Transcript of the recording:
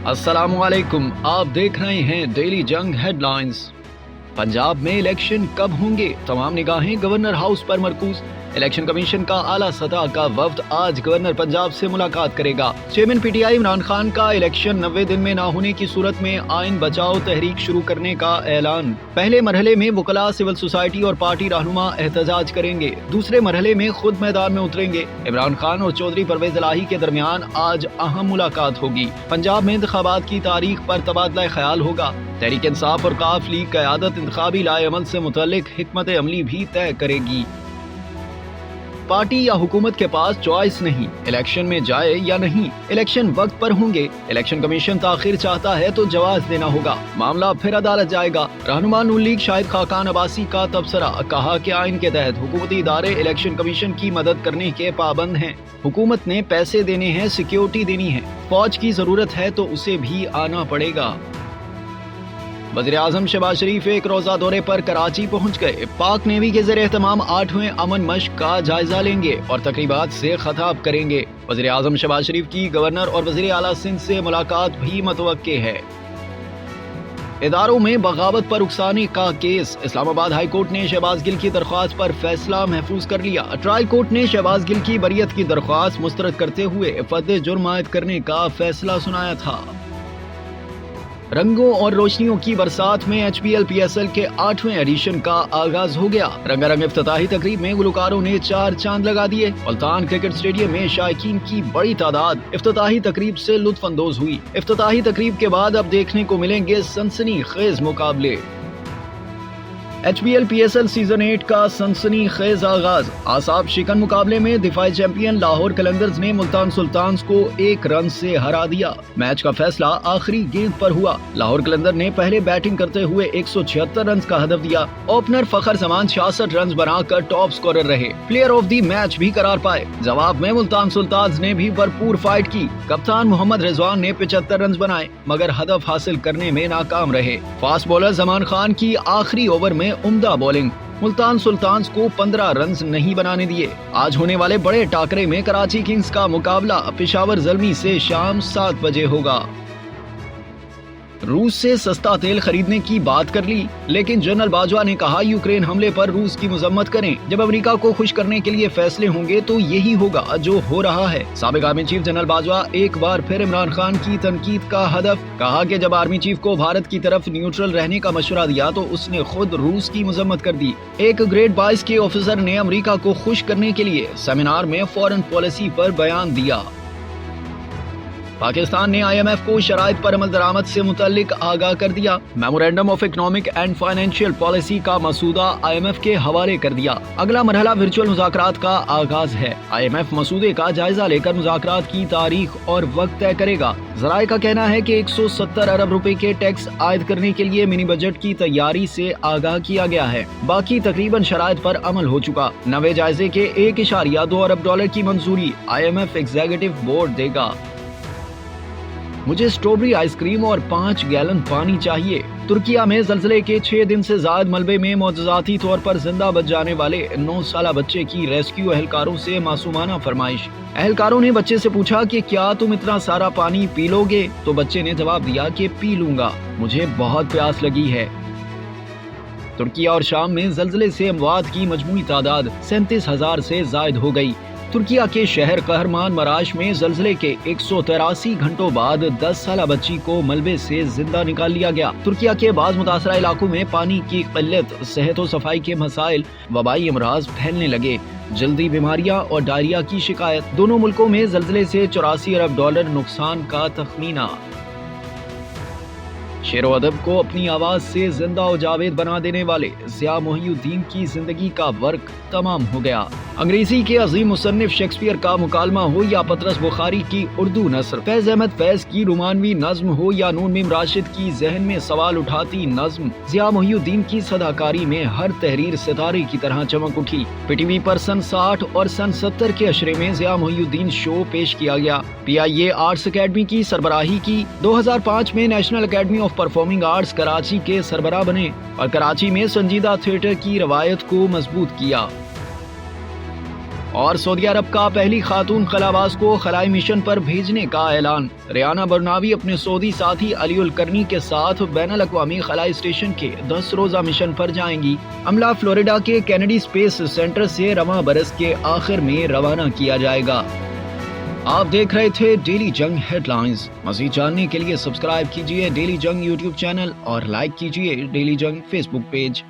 अस्सलाम वालेकुम, आप देख रहे हैं डेली जंग हेडलाइंस। पंजाब में इलेक्शन कब होंगे, तमाम निगाहें गवर्नर हाउस पर मरकूज। इलेक्शन कमीशन का आला सतह का वफ्द आज गवर्नर पंजाब से मुलाकात करेगा। चेयरमैन पीटीआई इमरान खान का इलेक्शन 90 दिन में ना होने की सूरत में आइन बचाओ तहरीक शुरू करने का ऐलान। पहले मरहले में वकला, सिविल सोसाइटी और पार्टी रहनुमा एहतजाज करेंगे। दूसरे मरहले में खुद मैदान में उतरेंगे। इमरान खान और चौधरी परवेज इलाही के दरमियान आज अहम मुलाकात होगी। पंजाब में इंतखाबात की तारीख पर तबादला ख्याल होगा। तहरीक इंसाफ और काफ लीग क़यादत इंतखाबी लाए अमल से मुतल्लिक हिकमत अमली भी तय करेगी। पार्टी या हुकूमत के पास चॉइस नहीं, इलेक्शन में जाए या नहीं। इलेक्शन वक्त पर होंगे। इलेक्शन कमीशन ताखिर चाहता है तो जवाब देना होगा। मामला फिर अदालत जाएगा। रहनुमा नून लीग शाहिद खाकान अब्बासी का तबसरा, कहा कि आइन के तहत हुकूमती इदारे इलेक्शन कमीशन की मदद करने के पाबंद हैं। हुकूमत ने पैसे देने हैं, सिक्योरिटी देनी है। फौज की जरूरत है तो उसे भी आना पड़ेगा। वज़ीर आज़म शहबाज शरीफ एक रोजा दौरे पर कराची पहुंच गए। पाक नेवी के ज़ेर एहतमाम 8वें अमन मश्क का जायजा लेंगे और तकरीबात से खिताब करेंगे। वज़ीर आज़म शहबाज शरीफ की गवर्नर और वज़ीर आला सिंध से मुलाकात भी मुतवक्के है। इदारों में बगावत पर उकसाने का केस, इस्लामाबाद हाई कोर्ट ने शहबाज गिल की दरख्वास्त पर फैसला महफूज कर लिया। ट्रायल कोर्ट ने शहबाज गिल की बरियत की दरख्वास्त मुस्तरद करते हुए फर्द जुर्म आयद करने का फैसला सुनाया था। रंगों और रोशनियों की बरसात में HPL PSL के 8वें एडिशन का आगाज हो गया। रंगारंग इफ्तिताही तकरीब में गुलकारों ने 4 चांद लगा दिए। मुल्तान क्रिकेट स्टेडियम में शायकीन की बड़ी तादाद इफ्तिताही तकरीब से लुत्फ अंदोज हुई। इफ्तिताही तकरीब के बाद अब देखने को मिलेंगे सनसनी खेज मुकाबले। HPL PSL सीजन 8 का सनसनी खेज आगाज। आसाब शिकन मुकाबले में दिफाई चैंपियन लाहौर कलंदर्स ने मुल्तान सुल्तान्स को 1 रन से हरा दिया। मैच का फैसला आखिरी गेंद पर हुआ। लाहौर कलंदर ने पहले बैटिंग करते हुए 176 रन का हदफ दिया। ओपनर फखर जमान 66 रन बनाकर टॉप स्कोरर रहे। प्लेयर ऑफ द मैच भी करार पाए। जवाब में मुल्तान सुल्तान्स ने भी भरपूर फाइट की। कप्तान मोहम्मद रिजवान ने 75 रन बनाए मगर हदफ हासिल करने में नाकाम रहे। फास्ट बॉलर जमान खान की आखिरी ओवर में उम्दा बॉलिंग, मुल्तान सुल्तान्स को 15 रन नहीं बनाने दिए। आज होने वाले बड़े टाकरे में कराची किंग्स का मुकाबला पेशावर ज़ल्मी से शाम 7 बजे होगा। रूस से सस्ता तेल खरीदने की बात कर ली, लेकिन जनरल बाजवा ने कहा यूक्रेन हमले पर रूस की मजम्मत करें। जब अमेरिका को खुश करने के लिए फैसले होंगे तो यही होगा जो हो रहा है। साबिक आर्मी चीफ जनरल बाजवा एक बार फिर इमरान खान की तनकीद का हदफ, कहा कि जब आर्मी चीफ को भारत की तरफ न्यूट्रल रहने का मशवरा दिया तो उसने खुद रूस की मजम्मत कर दी। एक ग्रेड 22 के ऑफिसर ने अमेरिका को खुश करने के लिए सेमिनार में फॉरेन पॉलिसी पर बयान दिया। पाकिस्तान ने IMF को शराइत पर अमल दरामद से मुतल्लिक आगाह कर दिया। Memorandum of economic and financial policy का मसूदा IMF के हवाले कर दिया। अगला मरहला वर्चुअल मुज़ाकरात का आगाज है। IMF मसूदे का जायजा लेकर मुज़ाकरात की तारीख और वक्त तय करेगा। ज़राए का कहना है कि 170 अरब रुपए के टैक्स आयद करने के लिए मिनी बजट की तैयारी से आगाह किया गया है। बाकी तकरीबन शराइत पर अमल हो चुका। नवे जायजे के 1.2 अरब डॉलर की मंजूरी IMF एग्जीक्यूटिव बोर्ड देगा। मुझे स्ट्रॉबेरी आइसक्रीम और 5 गैलन पानी चाहिए। तुर्किया में ज़ल्ज़ले के 6 दिन से ज़ायद मलबे में मौजज़ाती तौर पर जिंदा बच जाने वाले 9 साला बच्चे की रेस्क्यू एहलकारों से मासूमाना फरमाइश। एहलकारों ने बच्चे से पूछा कि क्या तुम इतना सारा पानी पी लोगे, तो बच्चे ने जवाब दिया कि पी लूंगा, मुझे बहुत प्यास लगी है। तुर्किया और शाम में ज़ल्ज़ले से अमवात की मजमूई तादाद 37,000 से ज़ायद हो गई। तुर्किया के शहर कहरमान मराश में ज़ल्ज़ले के 183 घंटों बाद 10 साला बच्ची को मलबे से जिंदा निकाल लिया गया। तुर्किया के बाज़ मुतासरा इलाकों में पानी की किल्लत, सेहत और सफाई के मसाइल, वबाई अमराज फैलने लगे। जल्दी बीमारियां और डायरिया की शिकायत। दोनों मुल्कों में ज़ल्ज़ले से 84 अरब डॉलर नुकसान का तखमीना। शेर अदब को अपनी आवाज से जिंदा और जावेद बना देने वाले ज़िया मोहिउद्दीन की जिंदगी का वर्क तमाम हो गया। अंग्रेजी के अजीम मुसन्निफ शेक्सपियर का मुकालमा हो या पतरस बुखारी की उर्दू नस्र, फैज अहमद फैज की रुमानवी नज्म हो या नून मीम राशिद की जहन में सवाल उठाती नज्म, ज़िया मोहिउद्दीन की सदाकारी में हर तहरीर सितारे की तरह चमक उठी। PTV पर सन 60 और सन 70 के अशरे में ज़िया मोहिउद्दीन शो पेश किया गया। PIA आर्ट्स अकेडमी की सरबराही की। 2005 में national academy of performing arts Karachi के सरबराह बने और कराची में संजीदा थिएटर की रवायत को मजबूत किया। اور سعودی عرب کا پہلی خاتون خلاباز کو خلائی مشن پر بھیجنے کا اعلان۔ ریانہ برناوی اپنے سعودی ساتھی علی الکرنی کے ساتھ بین الاقوامی خلائی اسٹیشن کے 10 روزہ مشن پر جائیں گی۔ عملہ فلوریڈا کے کینیڈی اسپیس سینٹر سے رواں برس کے آخر میں روانہ کیا جائے گا۔ آپ دیکھ رہے تھے ڈیلی جنگ ہیڈ لائنز۔ مزید جاننے کے لیے سبسکرائب کیجیے ڈیلی جنگ یوٹیوب چینل اور لائک کیجیے ڈیلی جنگ فیس بک پیج۔